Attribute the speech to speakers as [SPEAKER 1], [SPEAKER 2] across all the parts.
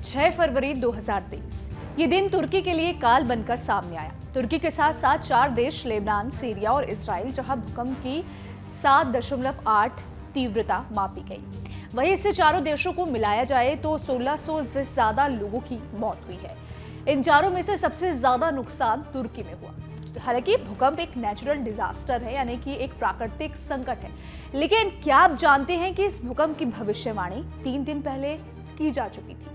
[SPEAKER 1] 6 फरवरी 2023। ये दिन तुर्की के लिए काल बनकर सामने आया। तुर्की के साथ साथ 4 देश लेबनान, सीरिया और इजराइल, जहां भूकंप की 7.8 तीव्रता मापी गई। वहीं इससे चारों देशों को मिलाया जाए तो 1600 से ज्यादा लोगों की मौत हुई है। इन चारों में से सबसे ज्यादा नुकसान तुर्की में हुआ। हालांकि भूकंप एक नेचुरल डिजास्टर है, यानी कि एक प्राकृतिक संकट है, लेकिन क्या आप जानते हैं कि इस भूकंप की भविष्यवाणी 3 दिन पहले की जा चुकी थी?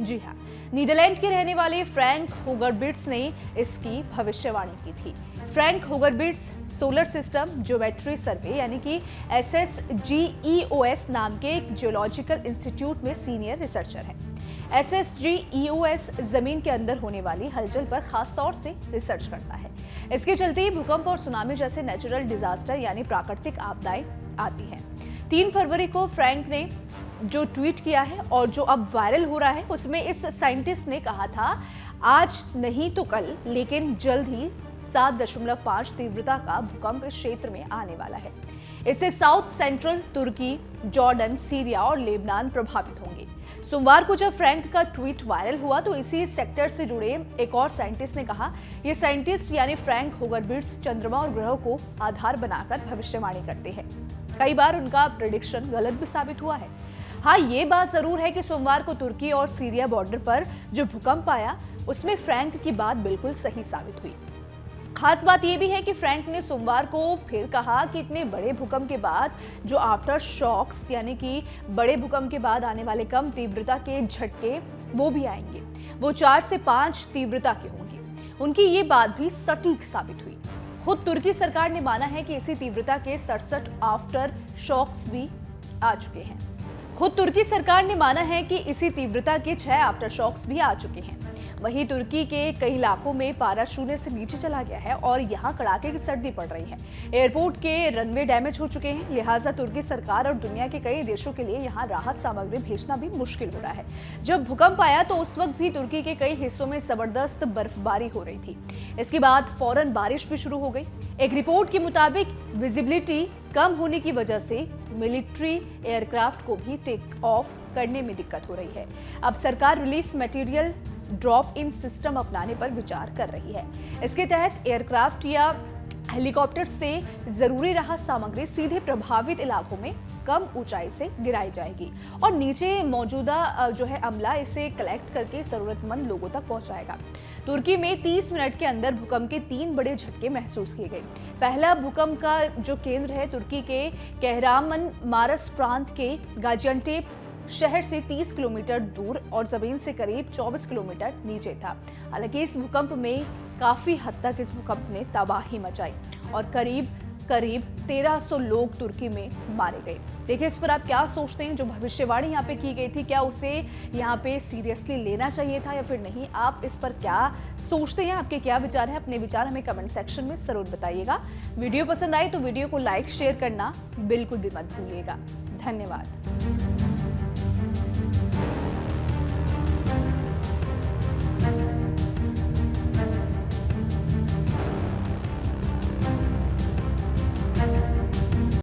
[SPEAKER 1] जी हाँ, नीदरलैंड के रहने वाले फ्रैंक होगरबिट्स ने इसकी भविष्यवाणी की थी। फ्रैंक होगरबिट्स सोलर सिस्टम ज्योमेट्री सर्वे यानी कि SSGEOS नाम के एक जियोलॉजिकल इंस्टीट्यूट में सीनियर रिसर्चर हैं। SSGEOS जमीन के अंदर होने वाली हलचल पर खास तौर से रिसर्च करता है। इसके चलते ही भूकंप और सुनामी जैसे नेचुरल डिजास्टर यानी प्राकृतिक आपदाएं आती हैं। 3 फरवरी को फ्रैंक ने जो ट्वीट किया है और जो अब वायरल हो रहा है, उसमें इस साइंटिस्ट ने कहा था, आज नहीं तो कल लेकिन जल्द ही 7.5 तीव्रता का भूकंप इस क्षेत्र में आने वाला है। इससे साउथ सेंट्रल तुर्की, जॉर्डन, सीरिया और लेबनान प्रभावित होंगे। सोमवार को जब फ्रैंक का ट्वीट वायरल हुआ तो इसी सेक्टर से जुड़े एक और साइंटिस्ट ने कहा, ये साइंटिस्ट यानी फ्रैंक होगरबिट्स चंद्रमा और ग्रहों को आधार बनाकर भविष्यवाणी करते हैं। कई बार उनका प्रेडिक्शन गलत भी साबित हुआ है। हाँ, ये बात जरूर है कि सोमवार को तुर्की और सीरिया बॉर्डर पर जो भूकंप आया उसमें फ्रैंक की बात बिल्कुल सही साबित हुई। खास बात यह भी है कि फ्रैंक ने सोमवार को फिर कहा कि इतने बड़े भूकंप के बाद जो आफ्टर शॉक्स यानी कि बड़े भूकंप के बाद आने वाले कम तीव्रता के झटके वो भी आएंगे, वो 4 से 5 तीव्रता के होंगे। उनकी ये बात भी सटीक साबित हुई। खुद तुर्की सरकार ने माना है कि इसी तीव्रता के 67 आफ्टर शॉक्स भी आ चुके हैं। खुद तुर्की सरकार ने माना है कि इसी तीव्रता के 6 आफ्टर शॉक्स भी आ चुके हैं। वहीं तुर्की के कई इलाकों में पारा शून्य से नीचे चला गया है और यहां कड़ाके की सर्दी पड़ रही है। एयरपोर्ट के रनवे डैमेज हो चुके हैं, लिहाजा तुर्की सरकार और दुनिया के कई देशों के लिए यहां राहत सामग्री भेजना भी मुश्किल हो रहा है। जब भूकंप आया तो उस वक्त भी तुर्की के कई हिस्सों में जबरदस्त बर्फबारी हो रही थी। इसके बाद फौरन बारिश भी शुरू हो गई। एक रिपोर्ट के मुताबिक विजिबिलिटी कम होने की वजह से मिलिट्री एयरक्राफ्ट को भी टेक ऑफ करने में दिक्कत हो रही है। अब सरकार relief material drop in system अपनाने पर विचार कर रही है। इसके तहत एयरक्राफ्ट या हेलीकॉप्टर से जरूरी राहत सामग्री सीधे प्रभावित इलाकों में कम ऊंचाई से गिराई जाएगी और नीचे मौजूदा जो है अमला इसे कलेक्ट करके जरूरतमंद लोगों तक पहुंचाएगा। तुर्की में 30 मिनट के अंदर भूकंप के 3 बड़े झटके महसूस किए गए। पहला भूकंप का जो केंद्र है तुर्की के कहरामन मारस प्रांत के गाजियान्टेप शहर से 30 किलोमीटर दूर और जमीन से करीब 24 किलोमीटर नीचे था। हालांकि इस भूकंप में काफी हद तक इस भूकंप ने तबाही मचाई और करीब 1300 लोग तुर्की में मारे गए। देखिए, इस पर आप क्या सोचते हैं? जो भविष्यवाणी यहाँ पे की गई थी, क्या उसे यहाँ पे सीरियसली लेना चाहिए था या फिर नहीं? आप इस पर क्या सोचते हैं? आपके क्या विचार हैं? अपने विचार हमें कमेंट सेक्शन में जरूर बताइएगा। वीडियो पसंद आए तो वीडियो को लाइक शेयर करना बिल्कुल भी मत भूलिएगा। धन्यवाद।